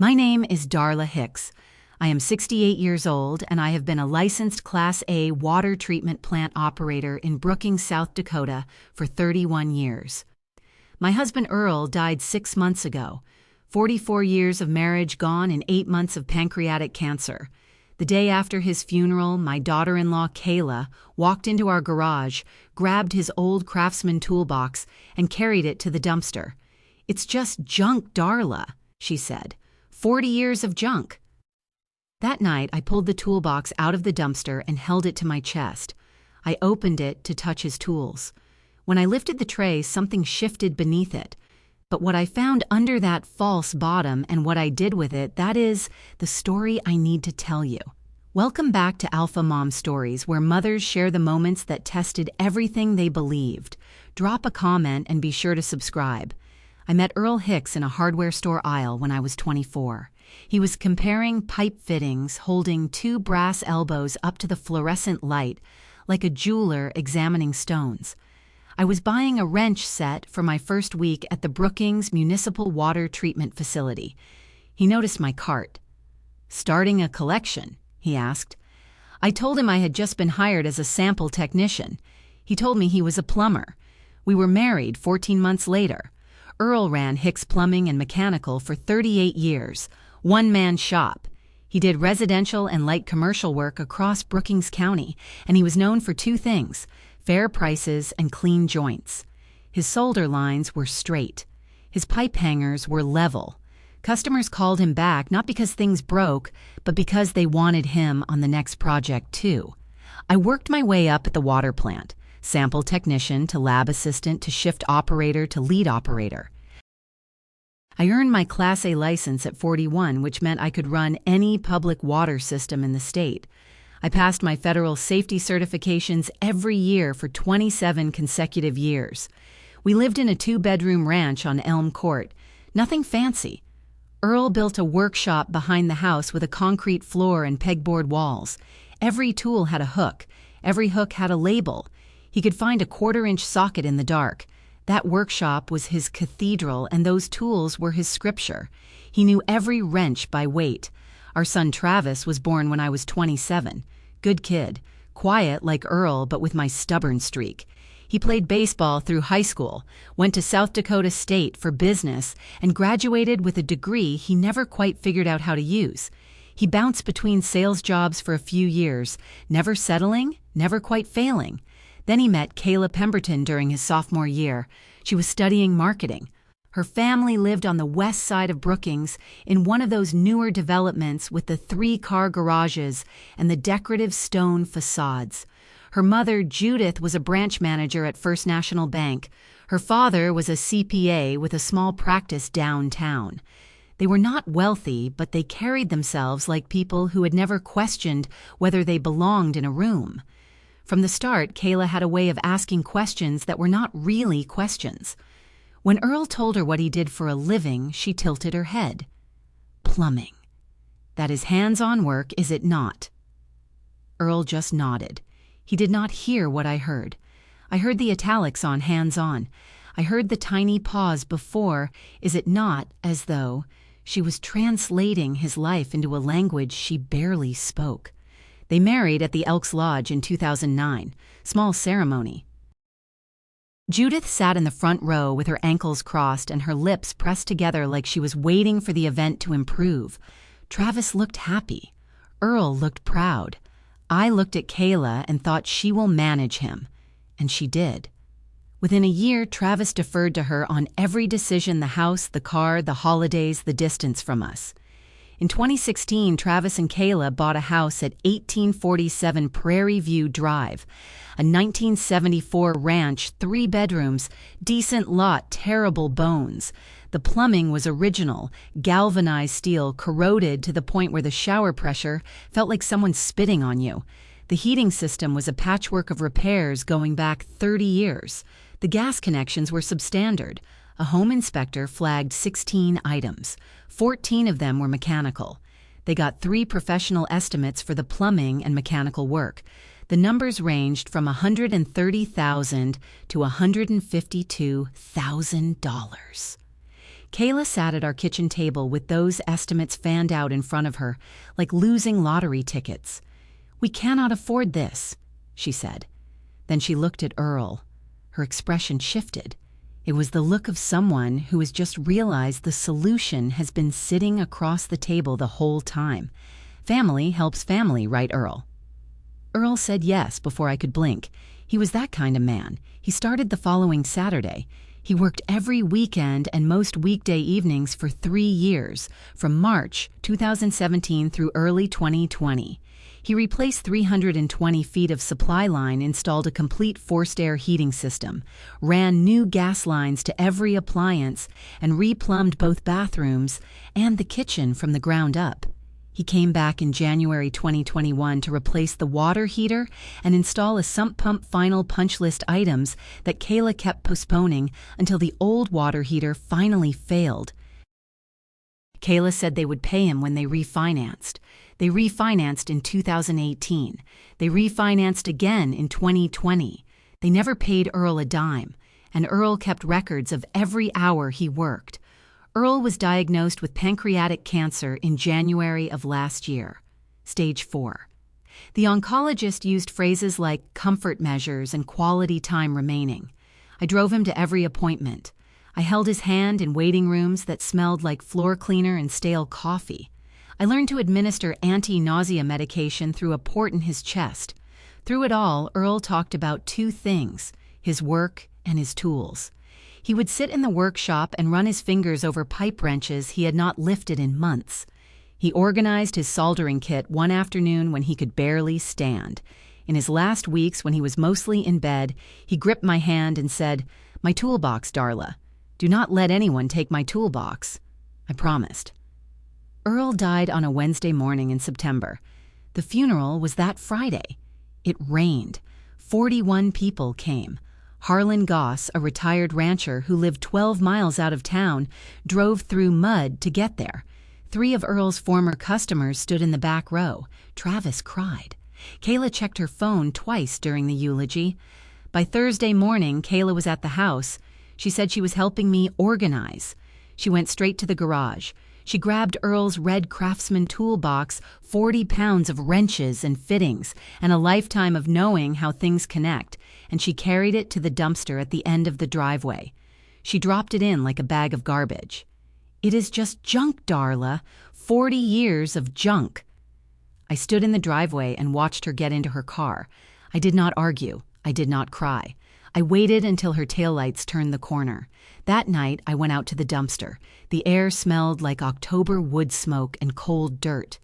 My name is Darla Hicks. I am 68 years old, and I have been a licensed Class A water treatment plant operator in Brookings, South Dakota for 31 years. My husband Earl died 6 months ago. 44 years of marriage gone and 8 months of pancreatic cancer. The day after his funeral, my daughter-in-law Kayla walked into our garage, grabbed his old Craftsman toolbox, and carried it to the dumpster. "It's just junk, Darla," she said. 40 years of junk. That night, I pulled the toolbox out of the dumpster and held it to my chest. I opened it to touch his tools. When I lifted the tray, something shifted beneath it. But what I found under that false bottom and what I did with it, that is the story I need to tell you. Welcome back to Alpha Mom Stories, where mothers share the moments that tested everything they believed. Drop a comment and be sure to subscribe. I met Earl Hicks in a hardware store aisle when I was 24. He was comparing pipe fittings, holding 2 brass elbows up to the fluorescent light, like a jeweler examining stones. I was buying a wrench set for my first week at the Brookings Municipal Water Treatment Facility. He noticed my cart. "Starting a collection?" he asked. I told him I had just been hired as a sample technician. He told me he was a plumber. We were married 14 months later. Earl ran Hicks Plumbing and Mechanical for 38 years, one-man shop. He did residential and light commercial work across Brookings County, and he was known for 2 things: fair prices and clean joints. His solder lines were straight. His pipe hangers were level. Customers called him back not because things broke, but because they wanted him on the next project too. I worked my way up at the water plant. Sample technician to lab assistant to shift operator to lead operator. I earned my Class A license at 41, which meant I could run any public water system in the state. I passed my federal safety certifications every year for 27 consecutive years. We lived in a 2-bedroom ranch on Elm Court. Nothing fancy. Earl built a workshop behind the house with a concrete floor and pegboard walls. Every tool had a hook. Every hook had a label. He could find a 1/4-inch socket in the dark. That workshop was his cathedral, and those tools were his scripture. He knew every wrench by weight. Our son Travis was born when I was 27. Good kid. Quiet like Earl, but with my stubborn streak. He played baseball through high school, went to South Dakota State for business, and graduated with a degree he never quite figured out how to use. He bounced between sales jobs for a few years, never settling, never quite failing. Then he met Kayla Pemberton during his sophomore year. She was studying marketing. Her family lived on the west side of Brookings in one of those newer developments with the 3-car garages and the decorative stone facades. Her mother, Judith, was a branch manager at First National Bank. Her father was a CPA with a small practice downtown. They were not wealthy, but they carried themselves like people who had never questioned whether they belonged in a room. From the start, Kayla had a way of asking questions that were not really questions. When Earl told her what he did for a living, she tilted her head. "Plumbing. That is hands-on work, is it not?" Earl just nodded. He did not hear what I heard. I heard the italics on hands-on. I heard the tiny pause before, is it not, as though she was translating his life into a language she barely spoke. They married at the Elks Lodge in 2009. Small ceremony. Judith sat in the front row with her ankles crossed and her lips pressed together like she was waiting for the event to improve. Travis looked happy. Earl looked proud. I looked at Kayla and thought she will manage him. And she did. Within a year, Travis deferred to her on every decision: the house, the car, the holidays, the distance from us. In 2016, Travis and Kayla bought a house at 1847 Prairie View Drive, a 1974 ranch, 3 bedrooms, decent lot, terrible bones. The plumbing was original, galvanized steel, corroded to the point where the shower pressure felt like someone spitting on you. The heating system was a patchwork of repairs going back 30 years. The gas connections were substandard. A home inspector flagged 16 items. 14 of them were mechanical. They got 3 professional estimates for the plumbing and mechanical work. The numbers ranged from $130,000 to $152,000. Kayla sat at our kitchen table with those estimates fanned out in front of her, like losing lottery tickets. "We cannot afford this," she said. Then she looked at Earl. Her expression shifted. It was the look of someone who has just realized the solution has been sitting across the table the whole time. Family helps family, right, Earl? Earl said yes before I could blink. He was that kind of man. He started the following Saturday. He worked every weekend and most weekday evenings for 3 years, from March 2017 through early 2020. He replaced 320 feet of supply line, installed a complete forced air heating system, ran new gas lines to every appliance, and replumbed both bathrooms and the kitchen from the ground up. He came back in January 2021 to replace the water heater and install a sump pump final punch list items that Kayla kept postponing until the old water heater finally failed. Kayla said they would pay him when they refinanced. They refinanced in 2018. They refinanced again in 2020. They never paid Earl a dime, and Earl kept records of every hour he worked. Earl was diagnosed with pancreatic cancer in January of last year, stage 4. The oncologist used phrases like comfort measures and quality time remaining. I drove him to every appointment. I held his hand in waiting rooms that smelled like floor cleaner and stale coffee. I learned to administer anti-nausea medication through a port in his chest. Through it all, Earl talked about 2 things: his work and his tools. He would sit in the workshop and run his fingers over pipe wrenches he had not lifted in months. He organized his soldering kit one afternoon when he could barely stand. In his last weeks, when he was mostly in bed, he gripped my hand and said, "My toolbox, Darla. Do not let anyone take my toolbox." I promised. Earl died on a Wednesday morning in September. The funeral was that Friday. It rained. 41 people came. Harlan Goss, a retired rancher who lived 12 miles out of town, drove through mud to get there. 3 of Earl's former customers stood in the back row. Travis cried. Kayla checked her phone twice during the eulogy. By Thursday morning, Kayla was at the house. She said she was helping me organize. She went straight to the garage. She grabbed Earl's red Craftsman toolbox, 40 pounds of wrenches and fittings, and a lifetime of knowing how things connect, and she carried it to the dumpster at the end of the driveway. She dropped it in like a bag of garbage. "It is just junk, Darla. 40 years of junk." I stood in the driveway and watched her get into her car. I did not argue. I did not cry. I waited until her taillights turned the corner. That night, I went out to the dumpster. The air smelled like October wood smoke and cold dirt.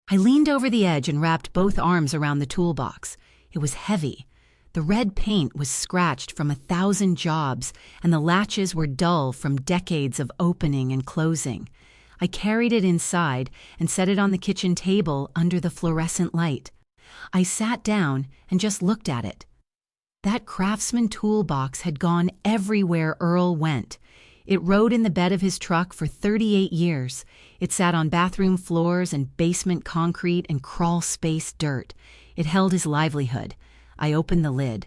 I leaned over the edge and wrapped both arms around the toolbox. It was heavy. The red paint was scratched from 1,000 jobs, and the latches were dull from decades of opening and closing. I carried it inside and set it on the kitchen table under the fluorescent light. I sat down and just looked at it. That Craftsman toolbox had gone everywhere Earl went. It rode in the bed of his truck for 38 years. It sat on bathroom floors and basement concrete and crawl space dirt. It held his livelihood. I opened the lid.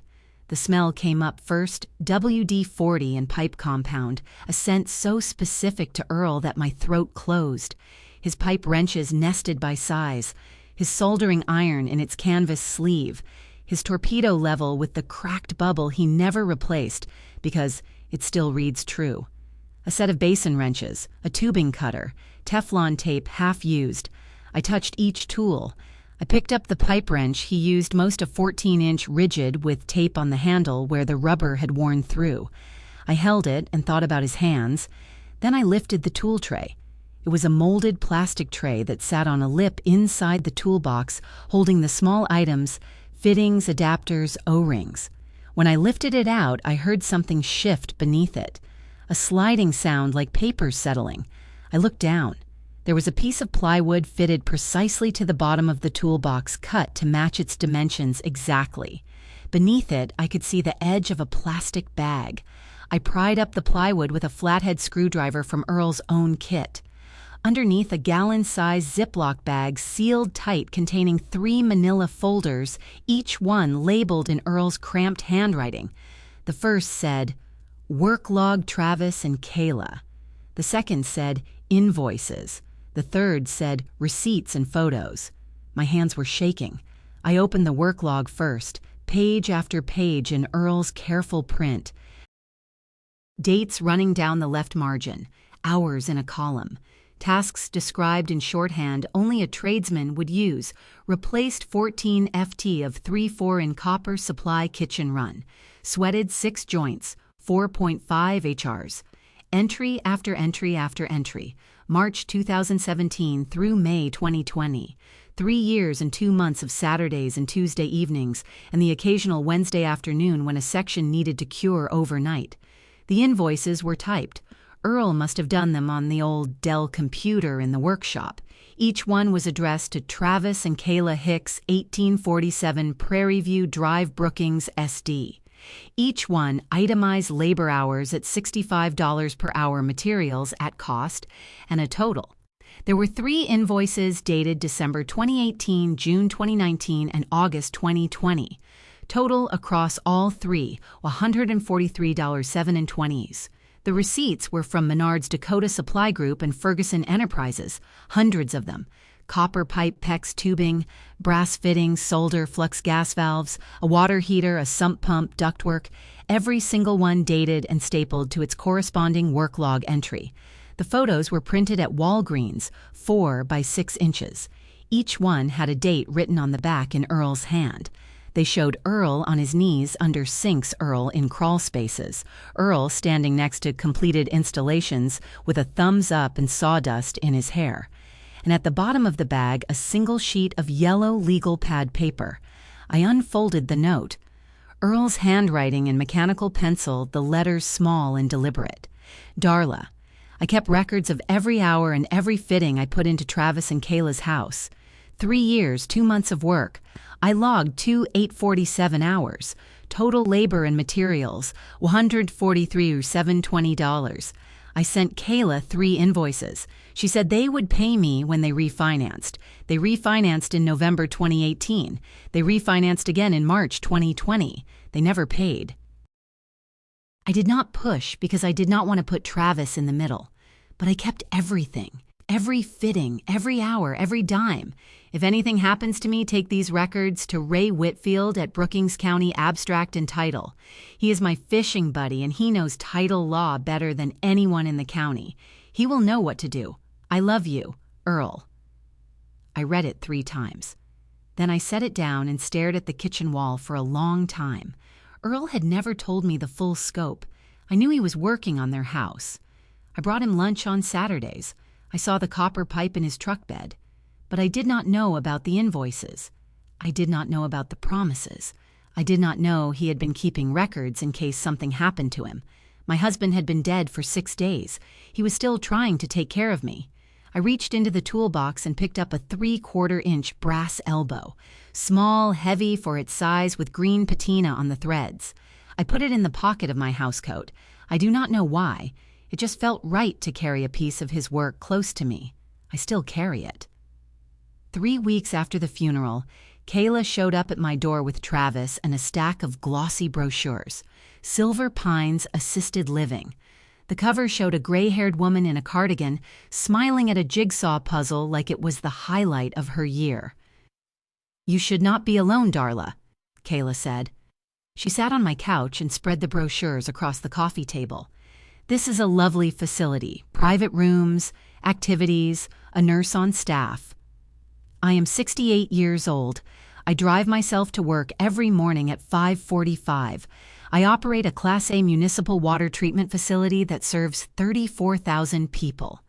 The smell came up first, WD-40 and pipe compound, a scent so specific to Earl that my throat closed. His pipe wrenches nested by size, his soldering iron in its canvas sleeve, his torpedo level with the cracked bubble he never replaced because it still reads true. A set of basin wrenches, a tubing cutter, Teflon tape half used. I touched each tool. I picked up the pipe wrench he used, most a 14-inch rigid with tape on the handle where the rubber had worn through. I held it and thought about his hands. Then I lifted the tool tray. It was a molded plastic tray that sat on a lip inside the toolbox, holding the small items, fittings, adapters, O-rings. When I lifted it out, I heard something shift beneath it. A sliding sound like papers settling. I looked down. There was a piece of plywood fitted precisely to the bottom of the toolbox, cut to match its dimensions exactly. Beneath it, I could see the edge of a plastic bag. I pried up the plywood with a flathead screwdriver from Earl's own kit. Underneath, a gallon-sized Ziploc bag sealed tight containing 3 manila folders, each one labeled in Earl's cramped handwriting. The first said, Work log Travis and Kayla. The second said invoices. The third said receipts and photos. My hands were shaking. I opened the work log first, page after page in Earl's careful print. Dates running down the left margin, hours in a column. Tasks described in shorthand only a tradesman would use. Replaced 14 FT of 3/4 in copper supply kitchen run. Sweated 6 joints, 4.5 HRs. Entry after entry after entry. March 2017 through May 2020. 3 years and 2 months of Saturdays and Tuesday evenings, and the occasional Wednesday afternoon when a section needed to cure overnight. The invoices were typed. Earl must have done them on the old DIL computer in the workshop. Each one was addressed to Travis and Kayla Hicks, 1847 Prairie View Drive, Brookings, SD. Each one itemized labor hours at $65 per hour, materials at cost, and a total. There were 3 invoices dated December 2018, June 2019, and August 2020. Total across all 3, $143.07. The receipts were from Menard's Dakota Supply Group and Ferguson Enterprises, hundreds of them. Copper pipe PEX tubing, brass fittings, solder, flux gas valves, a water heater, a sump pump, ductwork, every single one dated and stapled to its corresponding work log entry. The photos were printed at Walgreens, 4 by 6 inches. Each one had a date written on the back in Earl's hand. They showed Earl on his knees under sinks, Earl in crawl spaces, Earl standing next to completed installations with a thumbs up and sawdust in his hair. And at the bottom of the bag, a single sheet of yellow legal pad paper. I unfolded the note. Earl's handwriting in mechanical pencil, the letters small and deliberate. Darla. I kept records of every hour and every fitting I put into Travis and Kayla's house. 3 years, 2 months of work. I logged 2 847 hours. Total labor and materials, $143,720. I sent Kayla 3 invoices. She said they would pay me when they refinanced. They refinanced in November 2018. They refinanced again in March 2020. They never paid. I did not push because I did not want to put Travis in the middle. But I kept everything. Every fitting, every hour, every dime. If anything happens to me, take these records to Ray Whitfield at Brookings County Abstract and Title. He is my fishing buddy, and he knows title law better than anyone in the county. He will know what to do. I love you, Earl. I read it 3 times. Then I set it down and stared at the kitchen wall for a long time. Earl had never told me the full scope. I knew he was working on their house. I brought him lunch on Saturdays. I saw the copper pipe in his truck bed. But I did not know about the invoices. I did not know about the promises. I did not know he had been keeping records in case something happened to him. My husband had been dead for 6 days. He was still trying to take care of me. I reached into the toolbox and picked up a 3/4-inch brass elbow. Small, heavy for its size, with green patina on the threads. I put it in the pocket of my housecoat. I do not know why. It just felt right to carry a piece of his work close to me. I still carry it. 3 weeks after the funeral, Kayla showed up at my door with Travis and a stack of glossy brochures. Silver Pines Assisted Living. The cover showed a gray-haired woman in a cardigan smiling at a jigsaw puzzle like it was the highlight of her year. "You should not be alone, Darla," Kayla said. She sat on my couch and spread the brochures across the coffee table. "This is a lovely facility, private rooms, activities, a nurse on staff. I am 68 years old. I drive myself to work every morning at 5:45. I operate a Class A municipal water treatment facility that serves 34,000 people.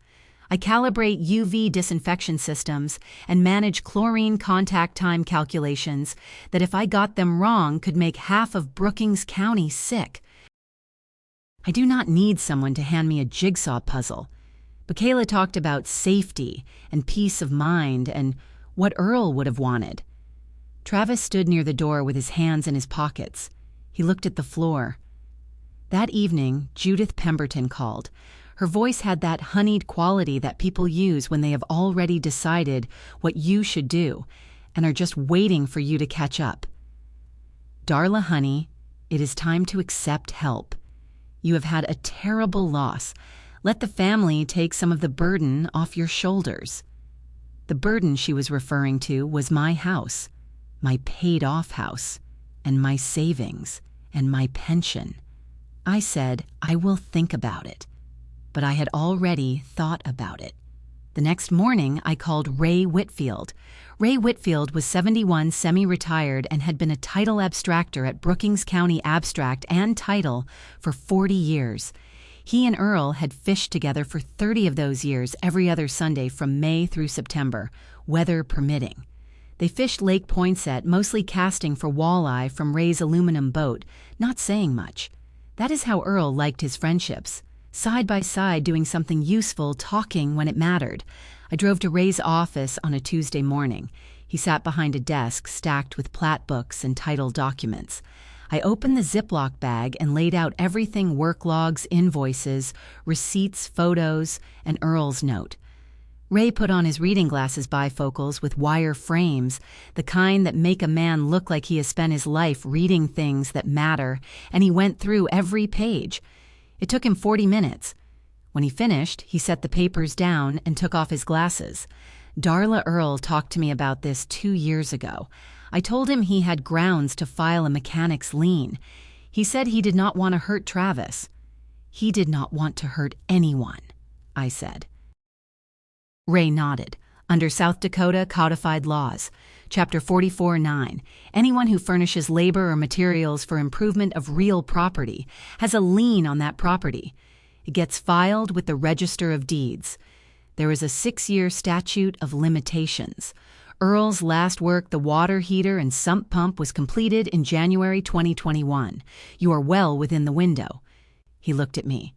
I calibrate UV disinfection systems and manage chlorine contact time calculations that, if I got them wrong, could make half of Brookings County sick. I do not need someone to hand me a jigsaw puzzle." But Kayla talked about safety and peace of mind and what Earl would have wanted. Travis stood near the door with his hands in his pockets. He looked at the floor. That evening, Judith Pemberton called. Her voice had that honeyed quality that people use when they have already decided what you should do and are just waiting for you to catch up. "Darla, honey, it is time to accept help. You have had a terrible loss. Let the family take some of the burden off your shoulders." The burden she was referring to was my house, my paid-off house, and my savings, and my pension. I said, "I will think about it." But I had already thought about it. The next morning, I called Ray Whitfield. Ray Whitfield was 71, semi-retired, and had been a title abstractor at Brookings County Abstract and Title for 40 years. He and Earl had fished together for 30 of those years every other Sunday from May through September, weather permitting. They fished Lake Poinsett, mostly casting for walleye from Ray's aluminum boat, not saying much. That is how Earl liked his friendships. Side by side, doing something useful, talking when it mattered. I drove to Ray's office on a Tuesday morning. He sat behind a desk stacked with plat books and title documents. I opened the Ziploc bag and laid out everything: work logs, invoices, receipts, photos, and Earl's note. Ray put on his reading glasses bifocals with wire frames, the kind that make a man look like he has spent his life reading things that matter, and he went through every page. It took him 40 minutes. When he finished, he set the papers down and took off his glasses. Darla Earl talked to me about this 2 years ago. I told him he had grounds to file a mechanic's lien. He said he did not want to hurt Travis. He did not want to hurt anyone, I said. Ray nodded. Under South Dakota codified laws, Chapter 44-9, anyone who furnishes labor or materials for improvement of real property has a lien on that property. It gets filed with the Register of Deeds. There is a 6-year statute of limitations. Earl's last work, the water heater and sump pump, was completed in January 2021. You are well within the window. He looked at me.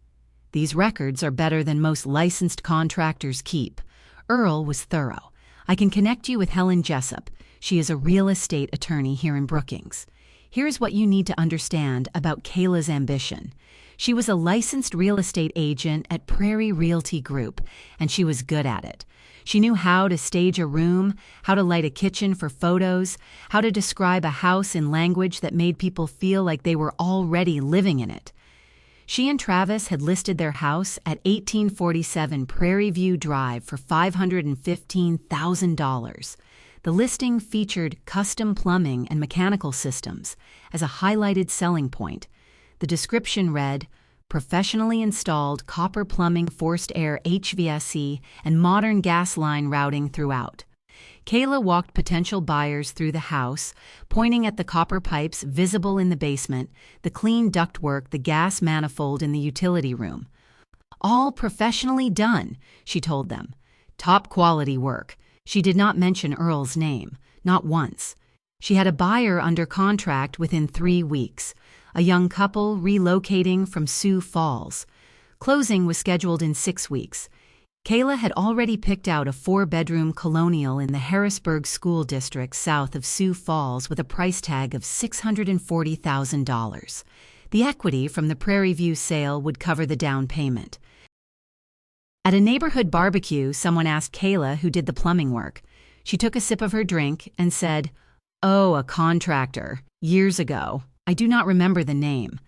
These records are better than most licensed contractors keep. Earl was thorough. I can connect you with Helen Jessup. She is a real estate attorney here in Brookings. Here's what you need to understand about Kayla's ambition. She was a licensed real estate agent at Prairie Realty Group, and she was good at it. She knew how to stage a room, how to light a kitchen for photos, how to describe a house in language that made people feel like they were already living in it. She and Travis had listed their house at 1847 Prairie View Drive for $515,000. The listing featured custom plumbing and mechanical systems as a highlighted selling point. The description read, "Professionally installed copper plumbing, forced air HVAC, and modern gas line routing throughout." Kayla walked potential buyers through the house, pointing at the copper pipes visible in the basement, the clean ductwork, the gas manifold in the utility room. "All professionally done," she told them. "Top quality work." She did not mention Earl's name, not once. She had a buyer under contract within 3 weeks, a young couple relocating from Sioux Falls. Closing was scheduled in 6 weeks. Kayla had already picked out a 4-bedroom colonial in the Harrisburg School District south of Sioux Falls with a price tag of $640,000. The equity from the Prairie View sale would cover the down payment. At a neighborhood barbecue, someone asked Kayla who did the plumbing work. She took a sip of her drink and said, "Oh, a contractor. Years ago. I do not remember the name."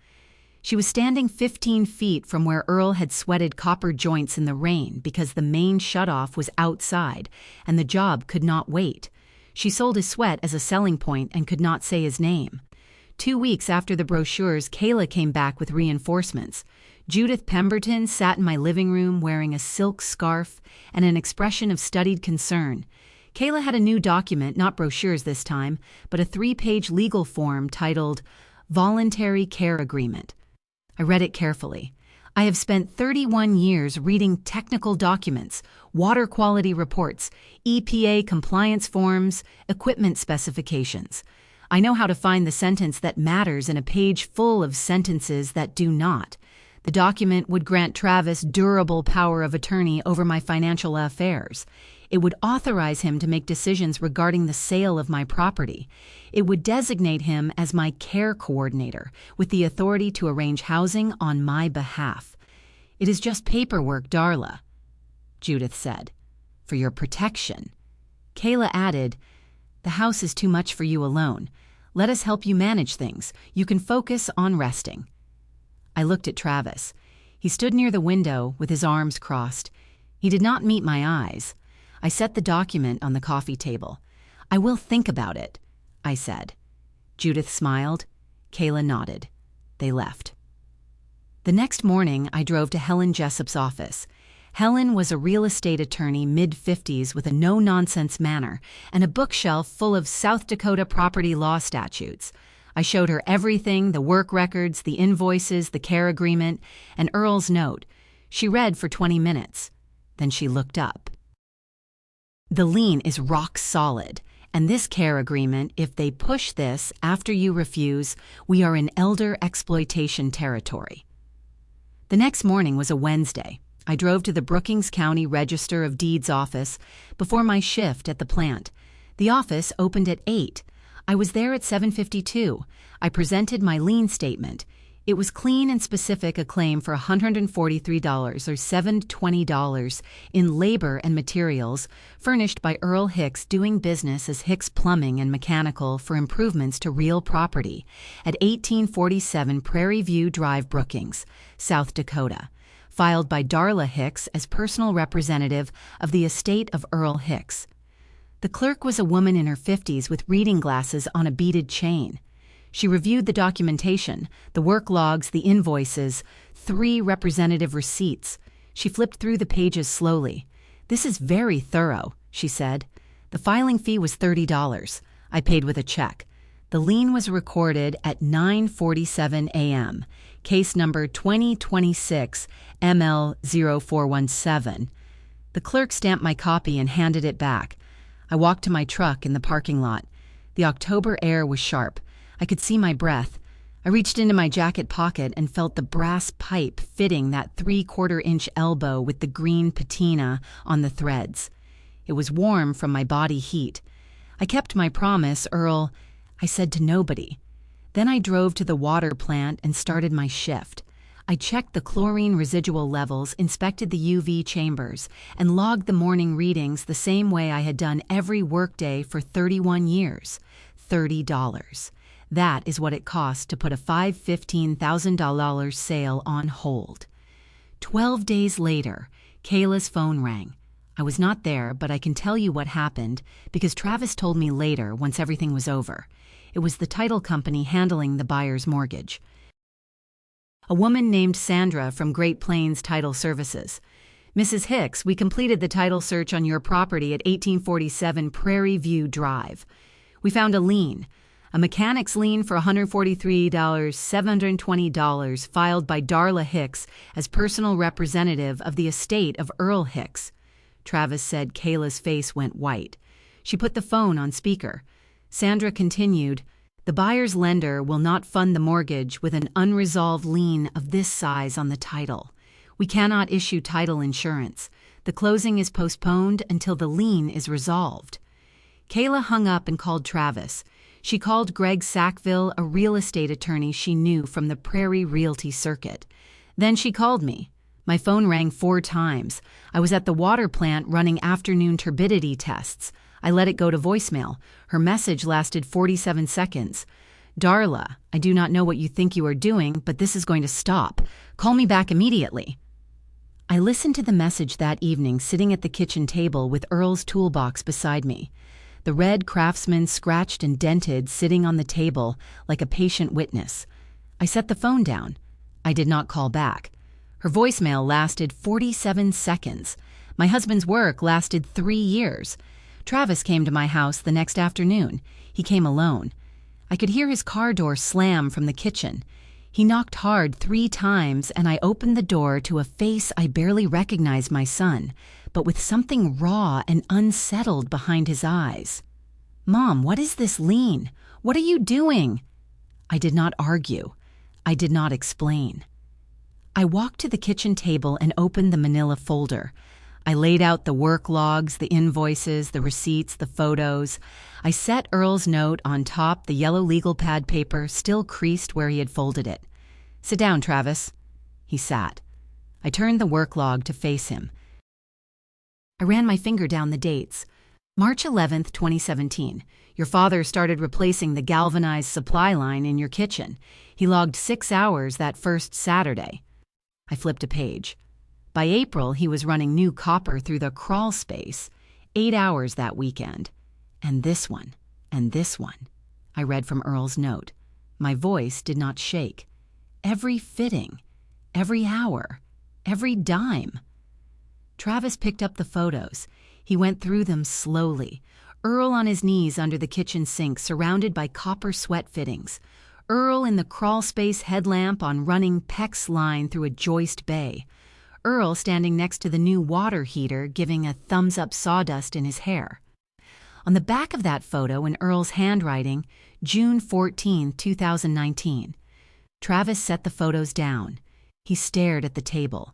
She was standing 15 feet from where Earl had sweated copper joints in the rain because the main shutoff was outside and the job could not wait. She sold his sweat as a selling point and could not say his name. 2 weeks after the brochures, Kayla came back with reinforcements. Judith Pemberton sat in my living room wearing a silk scarf and an expression of studied concern. Kayla had a new document, not brochures this time, but a 3-page legal form titled Voluntary Care Agreement. I read it carefully. I have spent 31 years reading technical documents, water quality reports, EPA compliance forms, equipment specifications. I know how to find the sentence that matters in a page full of sentences that do not. The document would grant Travis durable power of attorney over my financial affairs. It would authorize him to make decisions regarding the sale of my property. It would designate him as my care coordinator, with the authority to arrange housing on my behalf. "It is just paperwork, Darla," Judith said. "For your protection." Kayla added, "The house is too much for you alone. Let us help you manage things. You can focus on resting." I looked at Travis. He stood near the window with his arms crossed. He did not meet my eyes. I set the document on the coffee table. "I will think about it," I said. Judith smiled. Kayla nodded. They left. The next morning, I drove to Helen Jessup's office. Helen was a real estate attorney mid-50s with a no-nonsense manner and a bookshelf full of South Dakota property law statutes. I showed her everything, the work records, the invoices, the care agreement, and Earl's note. She read for 20 minutes. Then she looked up. "The lien is rock solid, and this care agreement, if they push this after you refuse, we are in elder exploitation territory." The next morning was a Wednesday. I drove to the Brookings County Register of Deeds office before my shift at the plant. The office opened at 8. I was there at 7:52. I presented my lien statement. It was clean and specific, a claim for $143 or $720 in labor and materials furnished by Earl Hicks, doing business as Hicks Plumbing and Mechanical for improvements to real property at 1847 Prairie View Drive, Brookings, South Dakota, filed by Darla Hicks as personal representative of the estate of Earl Hicks. The clerk was a woman in her 50s with reading glasses on a beaded chain. She reviewed the documentation, the work logs, the invoices, 3 representative receipts. She flipped through the pages slowly. "This is very thorough," she said. The filing fee was $30. I paid with a check. The lien was recorded at 9:47 a.m., case number 2026 ML0417. The clerk stamped my copy and handed it back. I walked to my truck in the parking lot. The October air was sharp. I could see my breath. I reached into my jacket pocket and felt the brass pipe fitting that 3/4-inch elbow with the green patina on the threads. It was warm from my body heat. I kept my promise, Earl. I said to nobody. Then I drove to the water plant and started my shift. I checked the chlorine residual levels, inspected the UV chambers, and logged the morning readings the same way I had done every workday for 31 years. $30. That is what it cost to put a $15,000 sale on hold. 12 days later, Kayla's phone rang. I was not there, but I can tell you what happened because Travis told me later once everything was over. It was the title company handling the buyer's mortgage. A woman named Sandra from Great Plains Title Services. "Mrs. Hicks, we completed the title search on your property at 1847 Prairie View Drive. We found a lien, a mechanic's lien for $143, $720 filed by Darla Hicks as personal representative of the estate of Earl Hicks." Travis said Kayla's face went white. She put the phone on speaker. Sandra continued, "The buyer's lender will not fund the mortgage with an unresolved lien of this size on the title. We cannot issue title insurance. The closing is postponed until the lien is resolved." Kayla hung up and called Travis. She called Greg Sackville, a real estate attorney she knew from the Prairie Realty Circuit. Then she called me. My phone rang 4 times. I was at the water plant running afternoon turbidity tests. I let it go to voicemail. Her message lasted 47 seconds. "Darla, I do not know what you think you are doing, but this is going to stop. Call me back immediately." I listened to the message that evening sitting at the kitchen table with Earl's toolbox beside me. The red Craftsman scratched and dented sitting on the table like a patient witness. I set the phone down. I did not call back. Her voicemail lasted 47 seconds. My husband's work lasted 3 years. Travis came to my house the next afternoon. He came alone. I could hear his car door slam from the kitchen. He knocked hard 3 times, and I opened the door to a face I barely recognized my son, but with something raw and unsettled behind his eyes. "Mom, what is this lien? What are you doing?" I did not argue. I did not explain. I walked to the kitchen table and opened the manila folder. I laid out the work logs, the invoices, the receipts, the photos. I set Earl's note on top, the yellow legal pad paper still creased where he had folded it. "Sit down, Travis." He sat. I turned the work log to face him. I ran my finger down the dates. March 11th, 2017. Your father started replacing the galvanized supply line in your kitchen. He logged 6 hours that first Saturday. I flipped a page. By April, he was running new copper through the crawl space. 8 hours that weekend. And this one. And this one. I read from Earl's note. My voice did not shake. Every fitting. Every hour. Every dime. Travis picked up the photos. He went through them slowly. Earl on his knees under the kitchen sink, surrounded by copper sweat fittings. Earl in the crawl space headlamp on running PEX line through a joist bay. Earl standing next to the new water heater, giving a thumbs-up sawdust in his hair. On the back of that photo, in Earl's handwriting, June 14, 2019. Travis set the photos down. He stared at the table.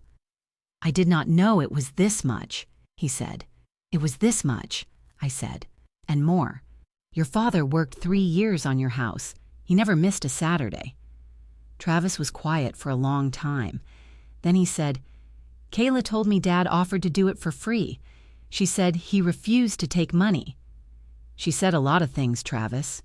I did not know it was this much, he said. It was this much, I said, and more. Your father worked 3 years on your house. He never missed a Saturday. Travis was quiet for a long time. Then he said, Kayla told me Dad offered to do it for free. She said he refused to take money. She said a lot of things, Travis.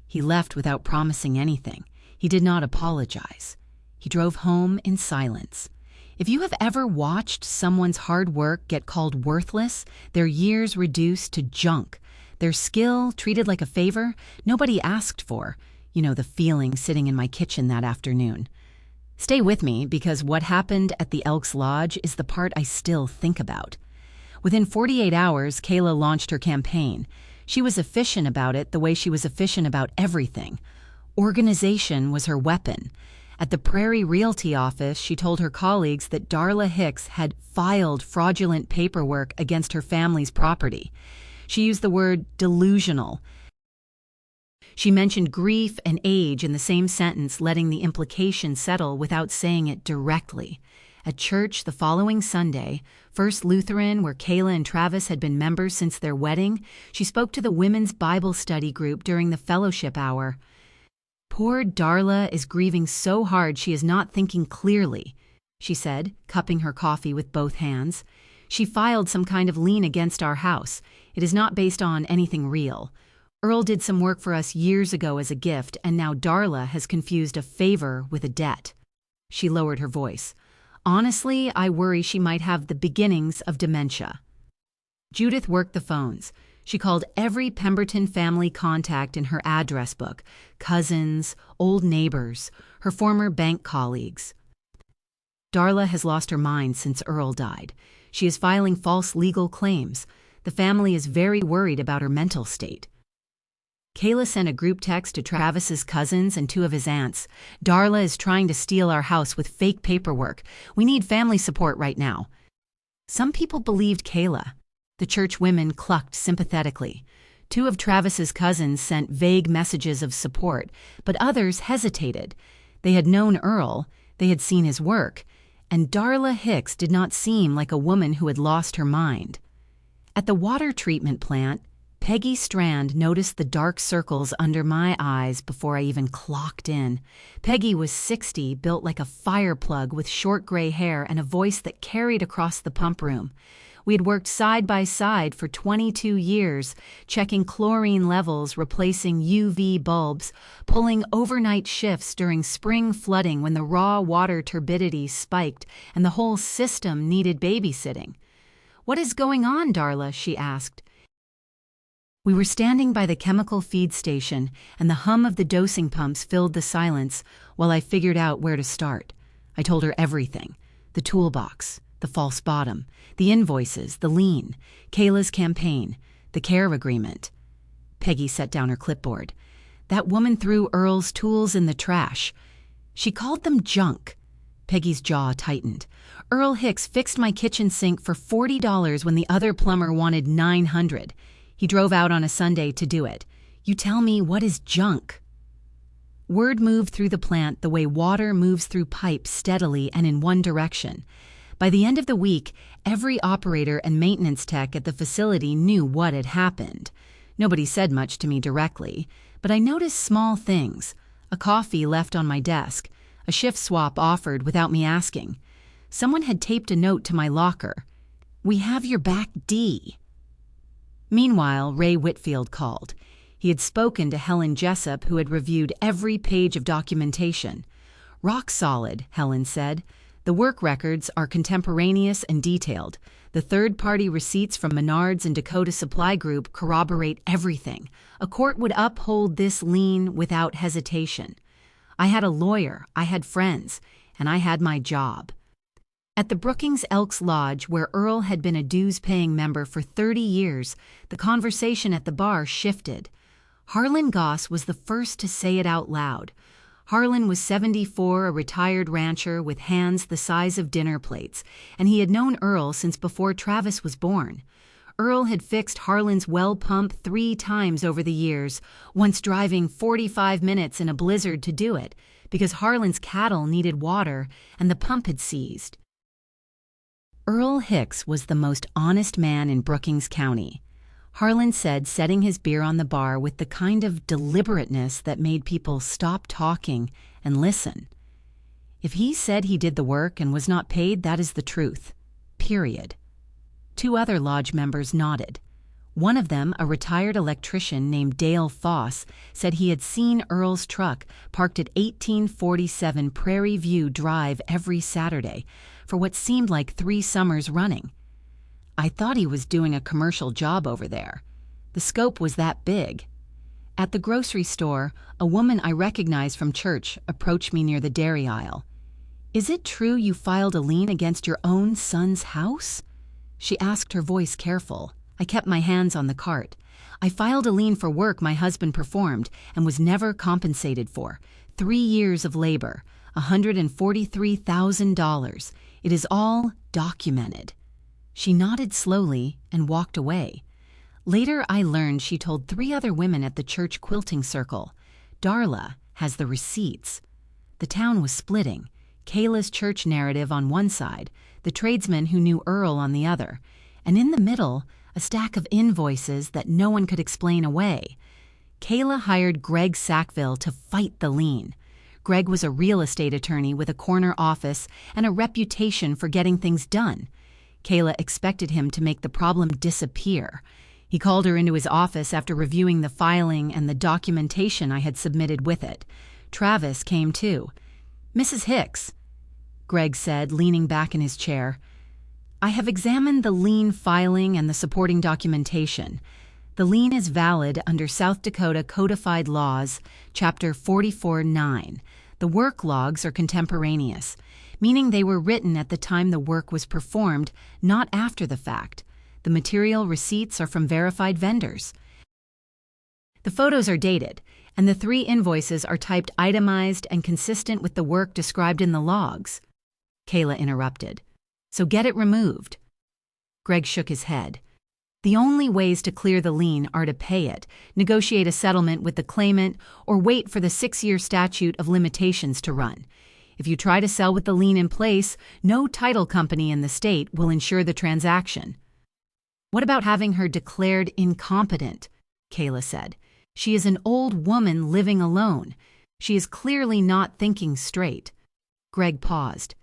He left without promising anything. He did not apologize. He drove home in silence. If you have ever watched someone's hard work get called worthless, their years reduced to junk, their skill treated like a favor nobody asked for, you know the feeling sitting in my kitchen that afternoon. Stay with me, because what happened at the Elks Lodge is the part I still think about. Within 48 hours, Kayla launched her campaign. She was efficient about it the way she was efficient about everything. Organization was her weapon. At the Prairie Realty office, she told her colleagues that Darla Hicks had filed fraudulent paperwork against her family's property. She used the word delusional. She mentioned grief and age in the same sentence, letting the implication settle without saying it directly. At church the following Sunday, First Lutheran, where Kayla and Travis had been members since their wedding, she spoke to the women's Bible study group during the fellowship hour. Poor Darla is grieving so hard she is not thinking clearly, she said, cupping her coffee with both hands. She filed some kind of lien against our house. It is not based on anything real. Earl did some work for us years ago as a gift, and now Darla has confused a favor with a debt. She lowered her voice. Honestly, I worry she might have the beginnings of dementia. Judith worked the phones. She called every Pemberton family contact in her address book, cousins, old neighbors, her former bank colleagues. Darla has lost her mind since Earl died. She is filing false legal claims. The family is very worried about her mental state. Kayla sent a group text to Travis's cousins and 2 of his aunts. Darla is trying to steal our house with fake paperwork. We need family support right now. Some people believed Kayla. The church women clucked sympathetically. 2 of Travis's cousins sent vague messages of support, but others hesitated. They had known Earl, they had seen his work, and Darla Hicks did not seem like a woman who had lost her mind. At the water treatment plant, Peggy Strand noticed the dark circles under my eyes before I even clocked in. Peggy was 60, built like a fire plug with short gray hair and a voice that carried across the pump room. We had worked side by side for 22 years, checking chlorine levels, replacing UV bulbs, pulling overnight shifts during spring flooding when the raw water turbidity spiked and the whole system needed babysitting. "What is going on, Darla?" she asked. We were standing by the chemical feed station, and the hum of the dosing pumps filled the silence while I figured out where to start. I told her everything: the toolbox, the false bottom, the invoices, the lien, Kayla's campaign, the care agreement. Peggy set down her clipboard. That woman threw Earl's tools in the trash. She called them junk. Peggy's jaw tightened. Earl Hicks fixed my kitchen sink for $40 when the other plumber wanted $900. He drove out on a Sunday to do it. You tell me, what is junk? Word moved through the plant the way water moves through pipes, steadily and in one direction. By the end of the week, every operator and maintenance tech at the facility knew what had happened. Nobody said much to me directly, but I noticed small things. A coffee left on my desk, a shift swap offered without me asking. Someone had taped a note to my locker. "We have your back, D." Meanwhile, Ray Whitfield called. He had spoken to Helen Jessup, who had reviewed every page of documentation. "Rock solid," Helen said. "The work records are contemporaneous and detailed. The third-party receipts from Menards and Dakota Supply Group corroborate everything. A court would uphold this lien without hesitation. I had a lawyer, I had friends, and I had my job." At the Brookings Elks Lodge, where Earl had been a dues-paying member for 30 years, the conversation at the bar shifted. Harlan Goss was the first to say it out loud. Harlan was 74, a retired rancher with hands the size of dinner plates, and he had known Earl since before Travis was born. Earl had fixed Harlan's well pump 3 times over the years, once driving 45 minutes in a blizzard to do it, because Harlan's cattle needed water and the pump had seized. Earl Hicks was the most honest man in Brookings County, Harlan said, setting his beer on the bar with the kind of deliberateness that made people stop talking and listen. "If he said he did the work and was not paid, that is the truth. Period." 2 other lodge members nodded. One of them, a retired electrician named Dale Foss, said he had seen Earl's truck parked at 1847 Prairie View Drive every Saturday for what seemed like 3 summers running. "I thought he was doing a commercial job over there. The scope was that big." At the grocery store, a woman I recognized from church approached me near the dairy aisle. "Is it true you filed a lien against your own son's house?" She asked, her voice careful. I kept my hands on the cart. "I filed a lien for work my husband performed and was never compensated for. 3 years of labor, $143,000. It is all documented." She nodded slowly and walked away. Later, I learned she told 3 other women at the church quilting circle. Darla has the receipts. The town was splitting. Kayla's church narrative on one side, the tradesman who knew Earl on the other, and in the middle, a stack of invoices that no one could explain away. Kayla hired Greg Sackville to fight the lien. Greg was a real estate attorney with a corner office and a reputation for getting things done. Kayla expected him to make the problem disappear. He called her into his office after reviewing the filing and the documentation I had submitted with it. Travis came too. "Mrs. Hicks," Greg said, leaning back in his chair, "I have examined the lien filing and the supporting documentation. The lien is valid under South Dakota Codified Laws, Chapter 44-9. The work logs are contemporaneous, meaning they were written at the time the work was performed, not after the fact. The material receipts are from verified vendors. The photos are dated, and the 3 invoices are typed itemized and consistent with the work described in the logs." Kayla interrupted. "So get it removed." Greg shook his head. "The only ways to clear the lien are to pay it, negotiate a settlement with the claimant, or wait for the 6-year statute of limitations to run. If you try to sell with the lien in place, no title company in the state will insure the transaction." "What about having her declared incompetent?" Kayla said. "She is an old woman living alone. She is clearly not thinking straight." Greg paused.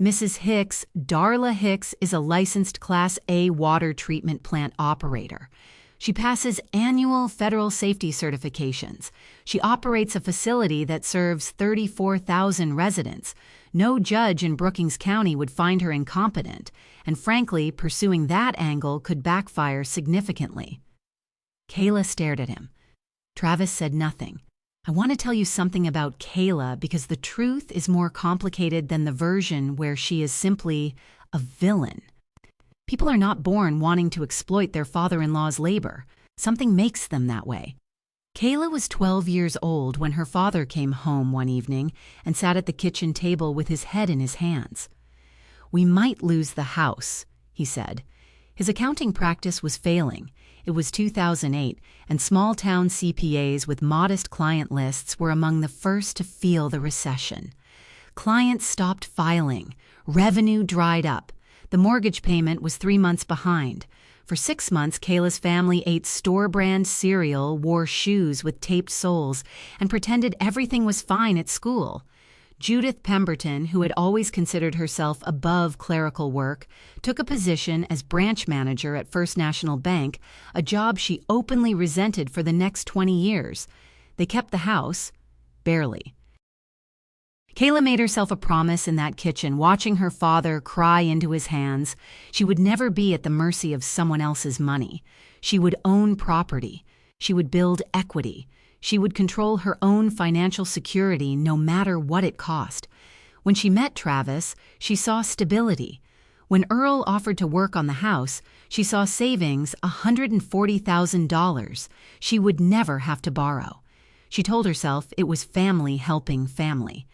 "Mrs. Hicks, Darla Hicks, is a licensed Class A water treatment plant operator. She passes annual federal safety certifications. She operates a facility that serves 34,000 residents. No judge in Brookings County would find her incompetent, and frankly, pursuing that angle could backfire significantly." Kayla stared at him. Travis said nothing. "I want to tell you something about Kayla because the truth is more complicated than the version where she is simply a villain. People are not born wanting to exploit their father-in-law's labor. Something makes them that way." Kayla was 12 years old when her father came home one evening and sat at the kitchen table with his head in his hands. "We might lose the house," he said. His accounting practice was failing. It was 2008, and small-town CPAs with modest client lists were among the first to feel the recession. Clients stopped filing. Revenue dried up. The mortgage payment was 3 months behind. For 6 months, Kayla's family ate store-brand cereal, wore shoes with taped soles, and pretended everything was fine at school. Judith Pemberton, who had always considered herself above clerical work, took a position as branch manager at First National Bank, a job she openly resented for the next 20 years. They kept the house, barely. Kayla made herself a promise in that kitchen, watching her father cry into his hands. She would never be at the mercy of someone else's money. She would own property. She would build equity. She would control her own financial security no matter what it cost. When she met Travis, she saw stability. When Earl offered to work on the house, she saw savings $140,000. She would never have to borrow. She told herself it was family helping family.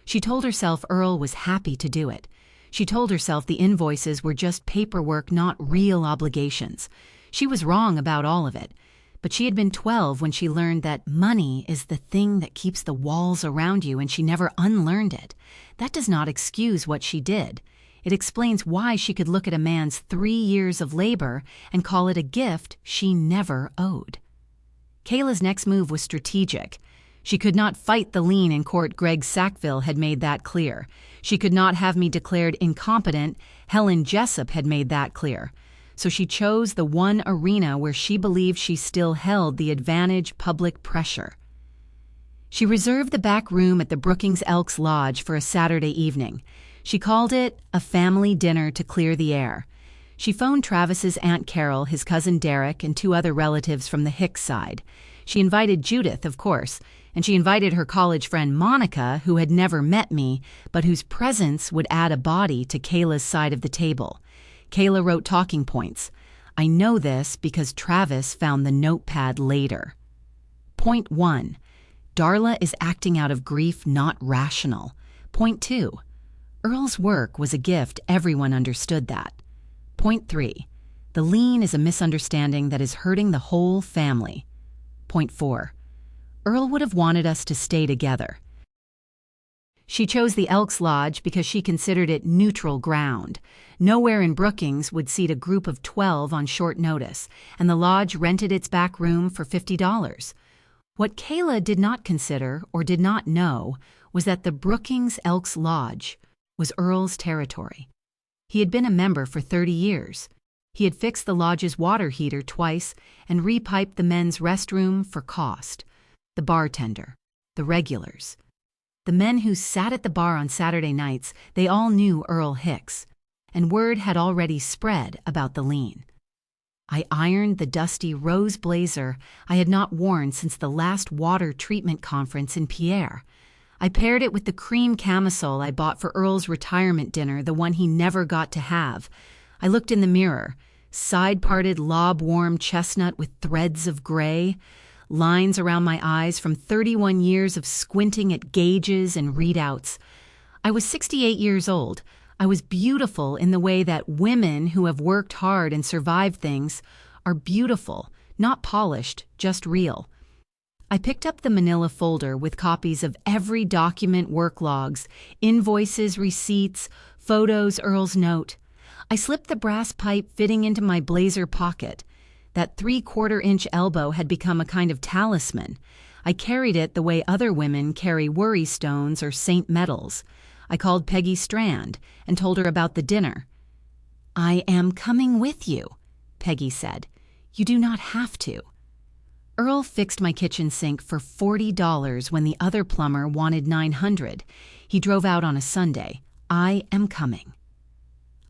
She told herself Earl was happy to do it. She told herself the invoices were just paperwork, not real obligations. She was wrong about all of it. But she had been 12 when she learned that money is the thing that keeps the walls around you, and she never unlearned it. That does not excuse what she did. It explains why she could look at a man's 3 years of labor and call it a gift she never owed. Kayla's next move was strategic. She could not fight the lien in court. Greg Sackville had made that clear. She could not have me declared incompetent. Helen Jessup had made that clear. So she chose the one arena where she believed she still held the advantage: public pressure. She reserved the back room at the Brookings Elks Lodge for a Saturday evening. She called it a family dinner to clear the air. She phoned Travis's Aunt Carol, his cousin Derek, and 2 other relatives from the Hicks side. She invited Judith, of course, and she invited her college friend Monica, who had never met me, but whose presence would add a body to Kayla's side of the table. Kayla wrote talking points. I know this because Travis found the notepad later. Point 1. Darla is acting out of grief, not rational. Point 2. Earl's work was a gift. Everyone understood that. Point 3. The lien is a misunderstanding that is hurting the whole family. Point 4. Earl would have wanted us to stay together. She chose the Elks Lodge because she considered it neutral ground. Nowhere in Brookings would seat a group of 12 on short notice, and the lodge rented its back room for $50. What Kayla did not consider or did not know was that the Brookings Elks Lodge was Earl's territory. He had been a member for 30 years. He had fixed the lodge's water heater twice and repiped the men's restroom for cost. The bartender, the regulars, the men who sat at the bar on Saturday nights, they all knew Earl Hicks, and word had already spread about the lien. I ironed the dusty rose blazer I had not worn since the last water treatment conference in Pierre. I paired it with the cream camisole I bought for Earl's retirement dinner, the one he never got to have. I looked in the mirror, side-parted lob-warm chestnut with threads of gray, lines around my eyes from 31 years of squinting at gauges and readouts. I was 68 years old. I was beautiful in the way that women who have worked hard and survived things are beautiful, not polished, just real. I picked up the manila folder with copies of every document, work logs, invoices, receipts, photos, Earl's note. I slipped the brass pipe fitting into my blazer pocket. That 3/4-inch elbow had become a kind of talisman. I carried it the way other women carry worry stones or saint medals. I called Peggy Strand and told her about the dinner. "I am coming with you," Peggy said. "You do not have to." Earl fixed my kitchen sink for $40 when the other plumber wanted $900. He drove out on a Sunday. I am coming.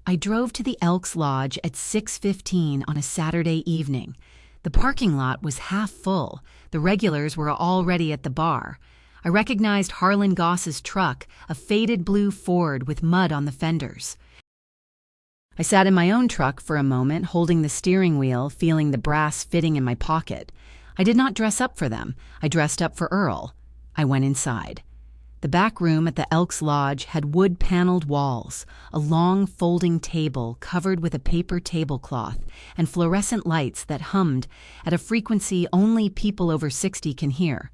I drove to the Elks Lodge at 6:15 on a Saturday evening. The parking lot was half full. The regulars were already at the bar. I recognized Harlan Goss's truck, a faded blue Ford with mud on the fenders. I sat in my own truck for a moment, holding the steering wheel, feeling the brass fitting in my pocket. I did not dress up for them. I dressed up for Earl. I went inside. The back room at the Elks Lodge had wood-paneled walls, a long folding table covered with a paper tablecloth, and fluorescent lights that hummed at a frequency only people over 60 can hear.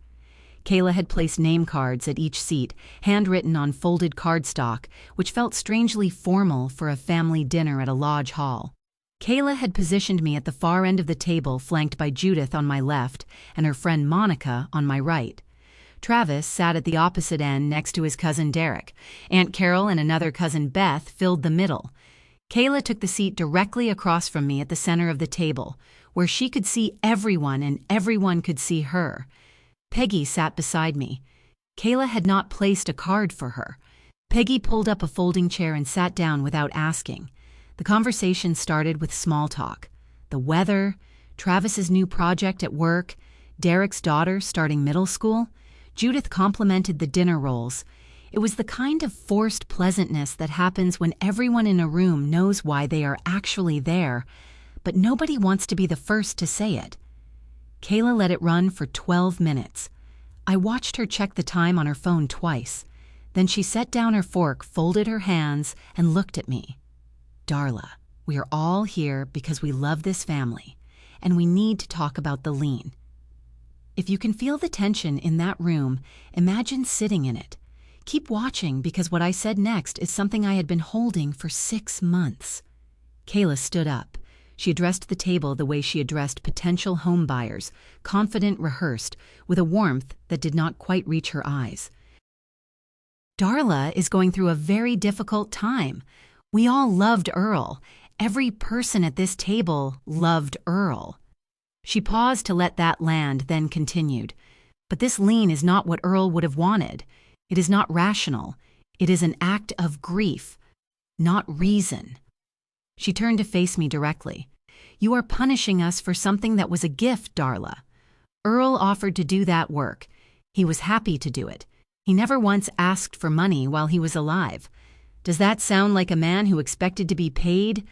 Kayla had placed name cards at each seat, handwritten on folded cardstock, which felt strangely formal for a family dinner at a lodge hall. Kayla had positioned me at the far end of the table, flanked by Judith on my left and her friend Monica on my right. Travis sat at the opposite end next to his cousin Derek. Aunt Carol and another cousin Beth filled the middle. Kayla took the seat directly across from me at the center of the table, where she could see everyone and everyone could see her. Peggy sat beside me. Kayla had not placed a card for her. Peggy pulled up a folding chair and sat down without asking. The conversation started with small talk. The weather, Travis's new project at work, Derek's daughter starting middle school. Judith complimented the dinner rolls. It was the kind of forced pleasantness that happens when everyone in a room knows why they are actually there, but nobody wants to be the first to say it. Kayla let it run for 12 minutes. I watched her check the time on her phone twice. Then she set down her fork, folded her hands, and looked at me. Darla, we are all here because we love this family, and we need to talk about the lien. If you can feel the tension in that room, imagine sitting in it. Keep watching, because what I said next is something I had been holding for 6 months. Kayla stood up. She addressed the table the way she addressed potential home buyers, confident, rehearsed, with a warmth that did not quite reach her eyes. Darla is going through a very difficult time. We all loved Earl. Every person at this table loved Earl. She paused to let that land, then continued. But this lien is not what Earl would have wanted. It is not rational. It is an act of grief, not reason. She turned to face me directly. You are punishing us for something that was a gift, Darla. Earl offered to do that work. He was happy to do it. He never once asked for money while he was alive. Does that sound like a man who expected to be paid?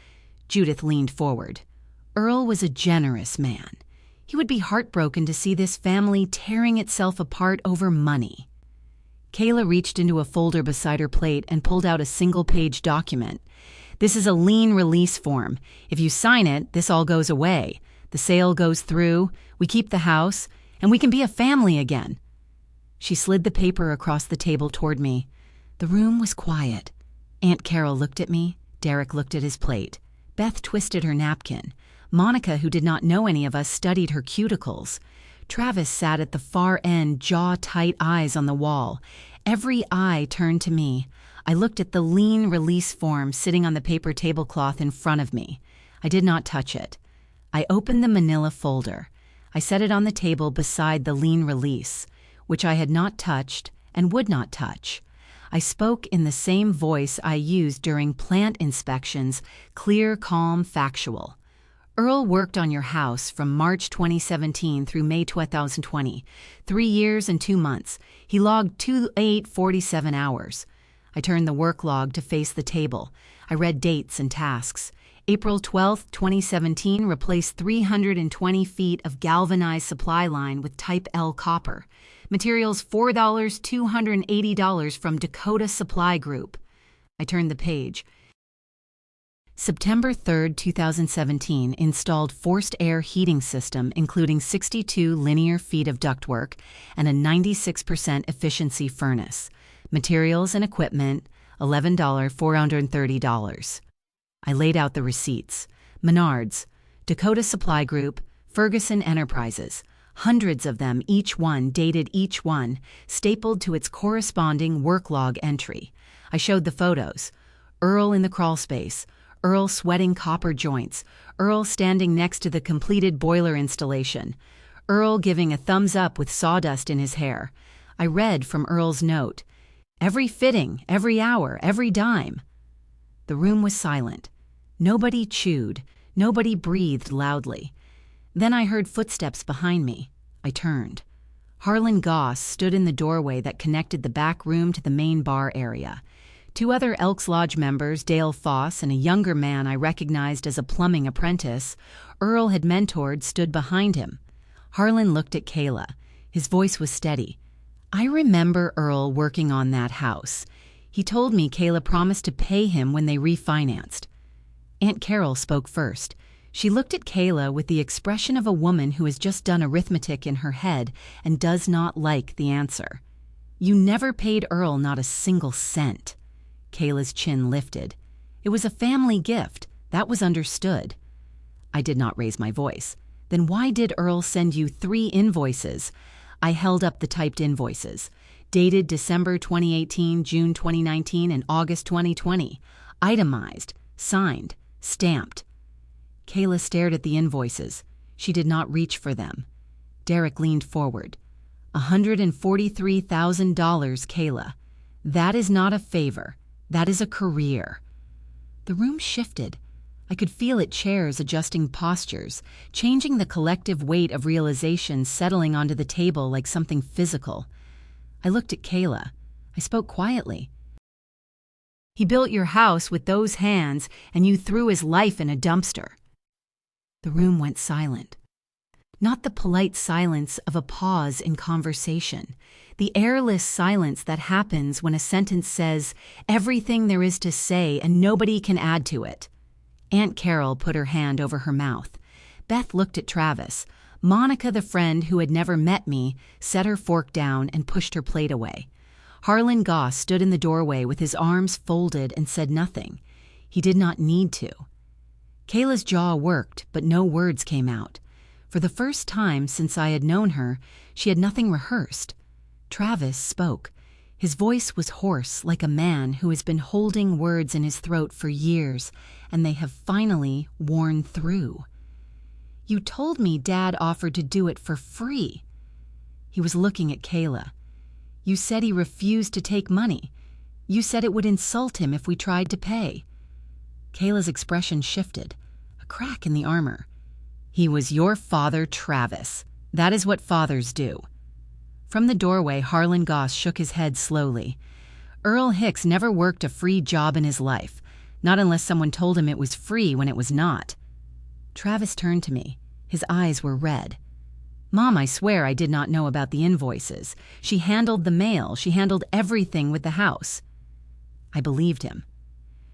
Judith leaned forward. Earl was a generous man. He would be heartbroken to see this family tearing itself apart over money. Kayla reached into a folder beside her plate and pulled out a single-page document. This is a lien release form. If you sign it, this all goes away. The sale goes through, we keep the house, and we can be a family again. She slid the paper across the table toward me. The room was quiet. Aunt Carol looked at me. Derek looked at his plate. Beth twisted her napkin. Monica, who did not know any of us, studied her cuticles. Travis sat at the far end, jaw-tight, eyes on the wall. Every eye turned to me. I looked at the lien release form sitting on the paper tablecloth in front of me. I did not touch it. I opened the manila folder. I set it on the table beside the lien release, which I had not touched and would not touch. I spoke in the same voice I used during plant inspections, clear, calm, factual. Earl worked on your house from March 2017 through May 2020, 3 years and 2 months. He logged 2847 hours. I turned the work log to face the table. I read dates and tasks. April 12, 2017 replaced 320 feet of galvanized supply line with Type L copper. Materials $4, $280 from Dakota Supply Group. I turned the page. September 3, 2017 installed forced air heating system including 62 linear feet of ductwork and a 96% efficiency furnace. Materials and equipment, $11, $430. I laid out the receipts. Menards, Dakota Supply Group, Ferguson Enterprises. Hundreds of them, each one dated each one, stapled to its corresponding work log entry. I showed the photos. Earl in the crawl space. Earl sweating copper joints, Earl standing next to the completed boiler installation, Earl giving a thumbs up with sawdust in his hair. I read from Earl's note, every fitting, every hour, every dime. The room was silent. Nobody chewed, nobody breathed loudly. Then I heard footsteps behind me. I turned. Harlan Goss stood in the doorway that connected the back room to the main bar area. 2 other Elks Lodge members, Dale Foss and a younger man I recognized as a plumbing apprentice, Earl had mentored, stood behind him. Harlan looked at Kayla. His voice was steady. I remember Earl working on that house. He told me Kayla promised to pay him when they refinanced. Aunt Carol spoke first. She looked at Kayla with the expression of a woman who has just done arithmetic in her head and does not like the answer. You never paid Earl not a single cent. Kayla's chin lifted. It was a family gift. That was understood. I did not raise my voice. Then why did Earl send you 3 invoices? I held up the typed invoices, dated December 2018, June 2019, and August 2020, itemized, signed, stamped. Kayla stared at the invoices. She did not reach for them. Derek leaned forward. $143,000, Kayla. That is not a favor. That is a career. The room shifted. I could feel it chairs adjusting postures, changing the collective weight of realization settling onto the table like something physical. I looked at Kayla. I spoke quietly. He built your house with those hands, and you threw his life in a dumpster. The room went silent. Not the polite silence of a pause in conversation, the airless silence that happens when a sentence says everything there is to say and nobody can add to it. Aunt Carol put her hand over her mouth. Beth looked at Travis. Monica, the friend who had never met me, set her fork down and pushed her plate away. Harlan Goss stood in the doorway with his arms folded and said nothing. He did not need to. Kayla's jaw worked, but no words came out. For the first time since I had known her, she had nothing rehearsed. Travis spoke. His voice was hoarse, like a man who has been holding words in his throat for years, and they have finally worn through. You told me Dad offered to do it for free. He was looking at Kayla. You said he refused to take money. You said it would insult him if we tried to pay. Kayla's expression shifted, a crack in the armor. He was your father, Travis. That is what fathers do. From the doorway, Harlan Goss shook his head slowly. Earl Hicks never worked a free job in his life, not unless someone told him it was free when it was not. Travis turned to me. His eyes were red. Mom, I swear I did not know about the invoices. She handled the mail. She handled everything with the house. I believed him.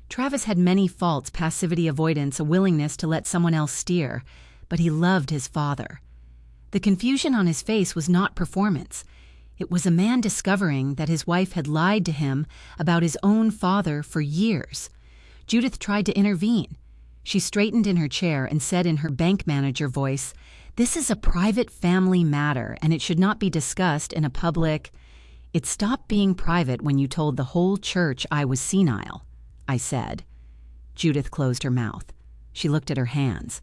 Travis had many faults: passivity avoidance, a willingness to let someone else steer, but he loved his father. The confusion on his face was not performance. It was a man discovering that his wife had lied to him about his own father for years. Judith tried to intervene. She straightened in her chair and said in her bank manager voice, "This is a private family matter, and it should not be discussed in a public—" "It stopped being private when you told the whole church I was senile," I said. Judith closed her mouth. She looked at her hands.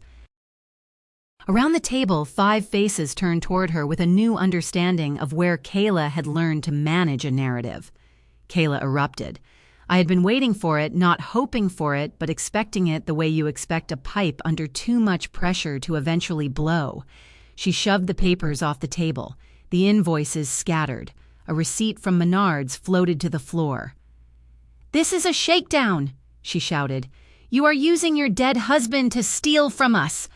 Around the table, 5 faces turned toward her with a new understanding of where Kayla had learned to manage a narrative. Kayla erupted. I had been waiting for it, not hoping for it, but expecting it the way you expect a pipe under too much pressure to eventually blow. She shoved the papers off the table. The invoices scattered. A receipt from Menards floated to the floor. "This is a shakedown," she shouted. "You are using your dead husband to steal from us."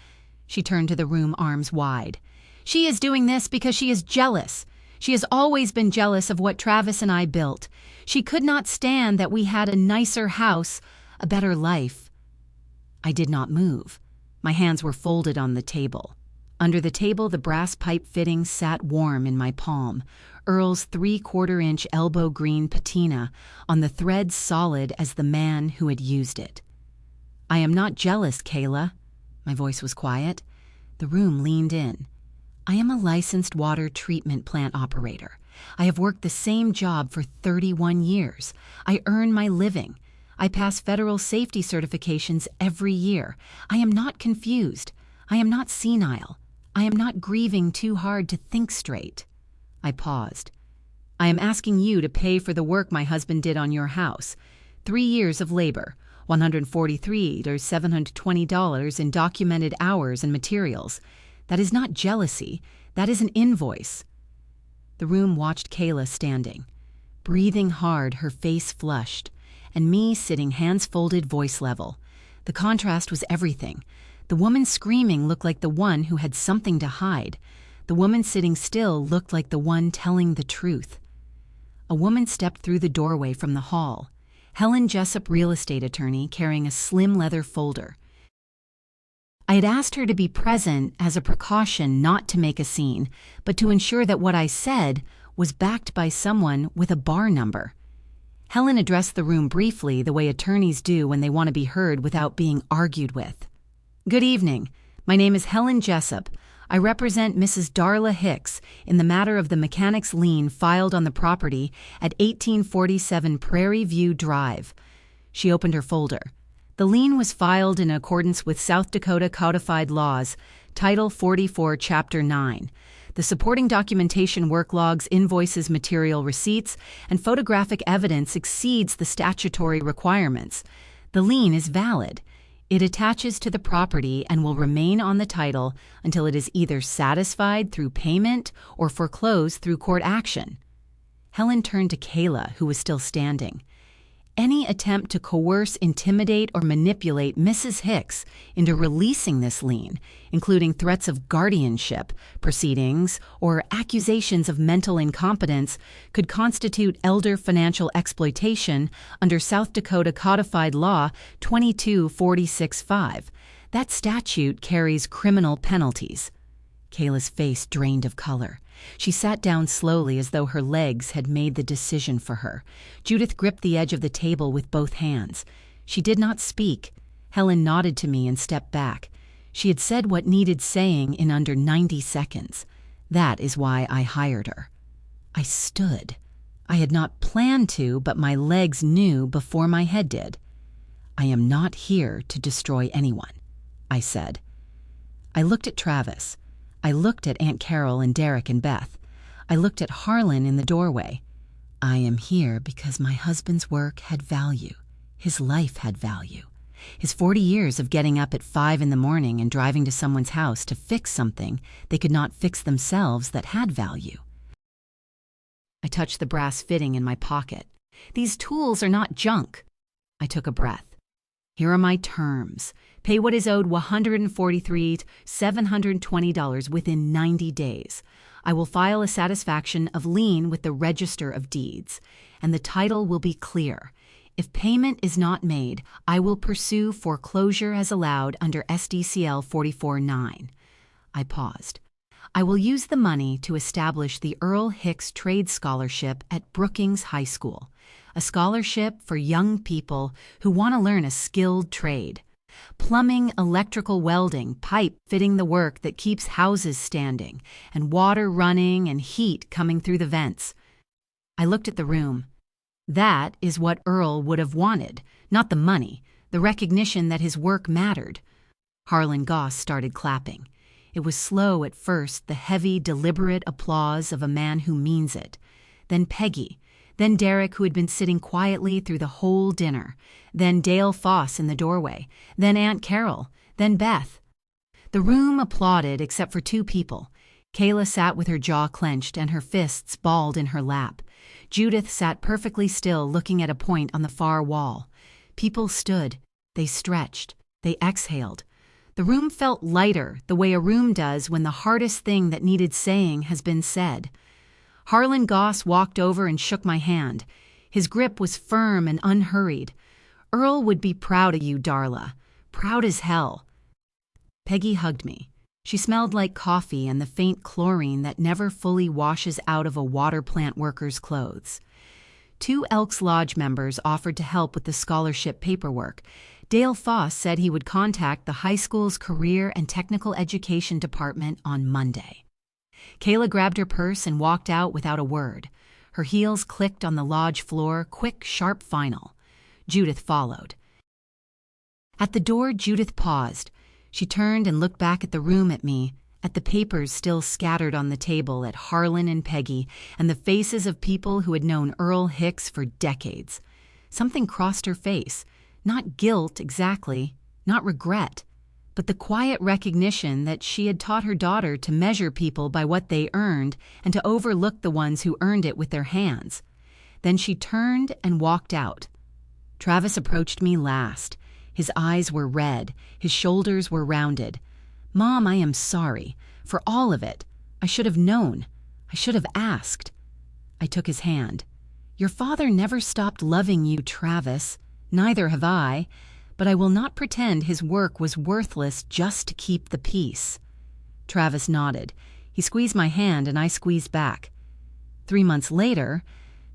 She turned to the room, arms wide. "She is doing this because she is jealous. She has always been jealous of what Travis and I built. She could not stand that we had a nicer house, a better life." I did not move. My hands were folded on the table. Under the table, the brass pipe fitting sat warm in my palm, Earl's 3/4-inch elbow green patina on the thread solid as the man who had used it. "I am not jealous, Kayla." My voice was quiet. The room leaned in. "I am a licensed water treatment plant operator. I have worked the same job for 31 years. I earn my living. I pass federal safety certifications every year. I am not confused. I am not senile. I am not grieving too hard to think straight." I paused. "I am asking you to pay for the work my husband did on your house. 3 years of labor, $143 to $720 in documented hours and materials. That is not jealousy. That is an invoice." The room watched Kayla standing. Breathing hard, her face flushed, and me sitting hands folded, voice level. The contrast was everything. The woman screaming looked like the one who had something to hide. The woman sitting still looked like the one telling the truth. A woman stepped through the doorway from the hall. Helen Jessup, real estate attorney, carrying a slim leather folder. I had asked her to be present as a precaution, not to make a scene, but to ensure that what I said was backed by someone with a bar number. Helen addressed the room briefly, the way attorneys do when they want to be heard without being argued with. "Good evening. My name is Helen Jessup. I represent Mrs. Darla Hicks in the matter of the mechanic's lien filed on the property at 1847 Prairie View Drive." She opened her folder. The lien was filed in accordance with South Dakota Codified Laws, Title 44, Chapter 9. The supporting documentation, work logs, invoices, material receipts, and photographic evidence exceeds the statutory requirements. The lien is valid. It attaches to the property and will remain on the title until it is either satisfied through payment or foreclosed through court action. Helen turned to Kayla, who was still standing. "Any attempt to coerce, intimidate, or manipulate Mrs. Hicks into releasing this lien, including threats of guardianship proceedings or accusations of mental incompetence, could constitute elder financial exploitation under South Dakota Codified Law 2246-5. That statute carries criminal penalties." Kayla's face drained of color. She sat down slowly as though her legs had made the decision for her. Judith gripped the edge of the table with both hands. She did not speak. Helen nodded to me and stepped back. She had said what needed saying in under 90 seconds. That is why I hired her. I stood. I had not planned to, but my legs knew before my head did. "I am not here to destroy anyone," I said. I looked at Travis. I looked at Aunt Carol and Derek and Beth. I looked at Harlan in the doorway. "I am here because my husband's work had value. His life had value. His 40 years of getting up at 5 in the morning and driving to someone's house to fix something they could not fix themselves that had value." I touched the brass fitting in my pocket. "These tools are not junk." I took a breath. "Here are my terms. Pay what is owed $143,720 within 90 days. I will file a satisfaction of lien with the Register of Deeds, and the title will be clear. If payment is not made, I will pursue foreclosure as allowed under SDCL 44-9. I paused. "I will use the money to establish the Earl Hicks Trade Scholarship at Brookings High School, a scholarship for young people who want to learn a skilled trade. Plumbing, electrical, welding, pipe fitting, the work that keeps houses standing, and water running and heat coming through the vents." I looked at the room. That is what Earl would have wanted, not the money, the recognition that his work mattered. Harlan Goss started clapping. It was slow at first, the heavy, deliberate applause of a man who means it. Then Peggy. Then Derek, who had been sitting quietly through the whole dinner. Then Dale Foss in the doorway. Then Aunt Carol. Then Beth. The room applauded except for 2 people. Kayla sat with her jaw clenched and her fists balled in her lap. Judith sat perfectly still, looking at a point on the far wall. People stood. They stretched. They exhaled. The room felt lighter, the way a room does when the hardest thing that needed saying has been said. Harlan Goss walked over and shook my hand. His grip was firm and unhurried. "Earl would be proud of you, Darla. Proud as hell." Peggy hugged me. She smelled like coffee and the faint chlorine that never fully washes out of a water plant worker's clothes. 2 Elks Lodge members offered to help with the scholarship paperwork. Dale Foss said he would contact the high school's Career and Technical Education Department on Monday. Kayla grabbed her purse and walked out without a word. Her heels clicked on the lodge floor, quick, sharp final. Judith followed. At the door, Judith paused. She turned and looked back at the room at me, at the papers still scattered on the table, at Harlan and Peggy, and the faces of people who had known Earl Hicks for decades. Something crossed her face. Not guilt exactly, not regret, but the quiet recognition that she had taught her daughter to measure people by what they earned and to overlook the ones who earned it with their hands. Then she turned and walked out. Travis approached me last. His eyes were red. His shoulders were rounded. "Mom, I am sorry. For all of it. I should have known. I should have asked." I took his hand. "Your father never stopped loving you, Travis. Neither have I. But I will not pretend his work was worthless just to keep the peace." Travis nodded. He squeezed my hand and I squeezed back. 3 months later,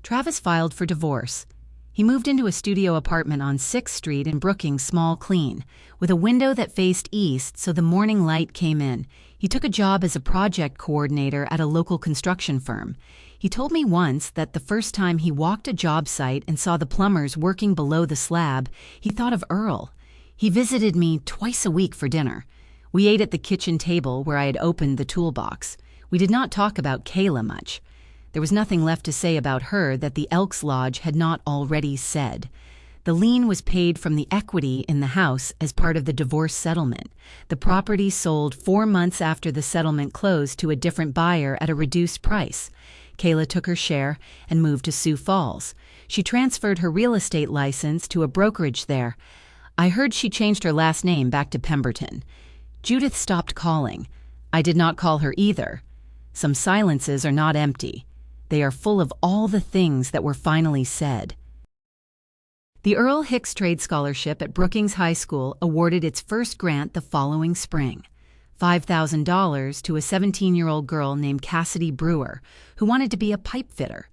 Travis filed for divorce. He moved into a studio apartment on 6th Street in Brookings, small clean, with a window that faced east so the morning light came in. He took a job as a project coordinator at a local construction firm. He told me once that the first time he walked a job site and saw the plumbers working below the slab, he thought of Earl. He visited me twice a week for dinner. We ate at the kitchen table where I had opened the toolbox. We did not talk about Kayla much. There was nothing left to say about her that the Elks Lodge had not already said. The lien was paid from the equity in the house as part of the divorce settlement. The property sold 4 months after the settlement closed to a different buyer at a reduced price. Kayla took her share and moved to Sioux Falls. She transferred her real estate license to a brokerage there. I heard she changed her last name back to Pemberton. Judith stopped calling. I did not call her either. Some silences are not empty. They are full of all the things that were finally said. The Earl Hicks Trade Scholarship at Brookings High School awarded its first grant the following spring, $5,000 to a 17-year-old girl named Cassidy Brewer, who wanted to be a pipe fitter.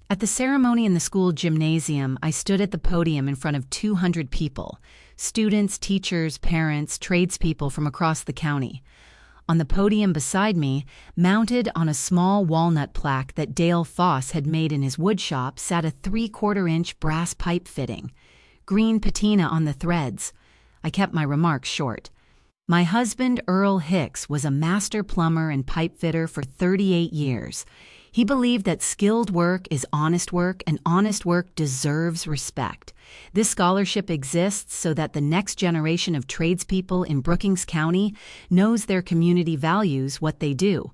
At the ceremony in the school gymnasium, I stood at the podium in front of 200 people, students, teachers, parents, tradespeople from across the county. On the podium beside me, mounted on a small walnut plaque that Dale Foss had made in his woodshop, sat a 3/4-inch brass pipe fitting. Green patina on the threads. I kept my remarks short. My husband, Earl Hicks, was a master plumber and pipe fitter for 38 years. He believed that skilled work is honest work, and honest work deserves respect. This scholarship exists so that the next generation of tradespeople in Brookings County knows their community values what they do.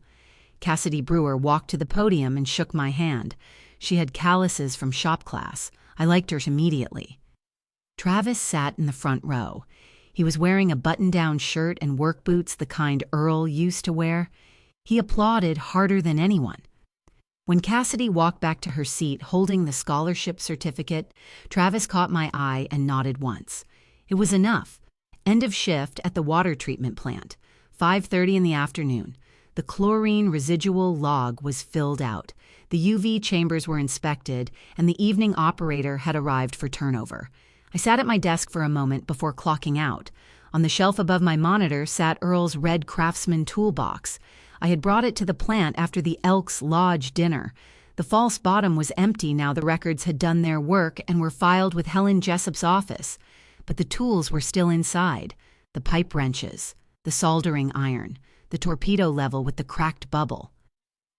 Cassidy Brewer walked to the podium and shook my hand. She had calluses from shop class. I liked her immediately. Travis sat in the front row. He was wearing a button-down shirt and work boots, the kind Earl used to wear. He applauded harder than anyone. When Cassidy walked back to her seat holding the scholarship certificate, Travis caught my eye and nodded once. It was enough. End of shift at the water treatment plant, 5:30 in the afternoon. The chlorine residual log was filled out. The UV chambers were inspected, and the evening operator had arrived for turnover. I sat at my desk for a moment before clocking out. On the shelf above my monitor sat Earl's red Craftsman toolbox. I had brought it to the plant after the Elks Lodge dinner. The false bottom was empty now the records had done their work and were filed with Helen Jessup's office. But the tools were still inside. The pipe wrenches, the soldering iron, the torpedo level with the cracked bubble.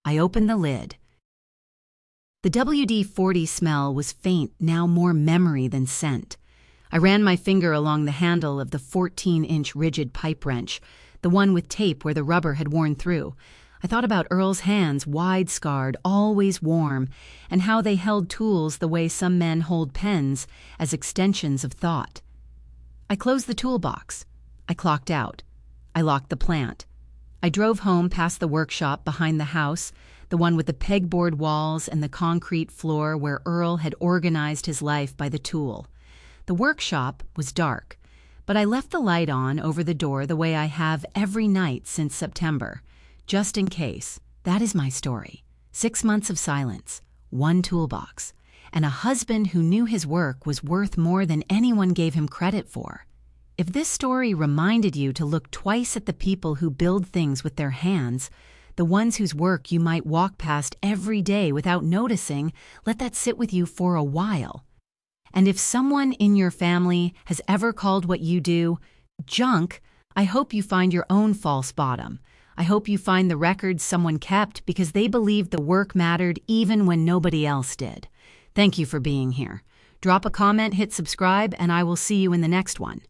I opened the lid. The WD-40 smell was faint, now more memory than scent. I ran my finger along the handle of the 14-inch rigid pipe wrench, the one with tape where the rubber had worn through. I thought about Earl's hands, wide-scarred, always warm, and how they held tools the way some men hold pens, as extensions of thought. I closed the toolbox. I clocked out. I locked the plant. I drove home past the workshop behind the house, the one with the pegboard walls and the concrete floor where Earl had organized his life by the tool. The workshop was dark, but I left the light on over the door the way I have every night since September, just in case. That is my story. 6 months of silence, 1 toolbox, and a husband who knew his work was worth more than anyone gave him credit for. If this story reminded you to look twice at the people who build things with their hands, the ones whose work you might walk past every day without noticing, let that sit with you for a while. And if someone in your family has ever called what you do junk, I hope you find your own false bottom. I hope you find the records someone kept because they believed the work mattered even when nobody else did. Thank you for being here. Drop a comment, hit subscribe, and I will see you in the next one.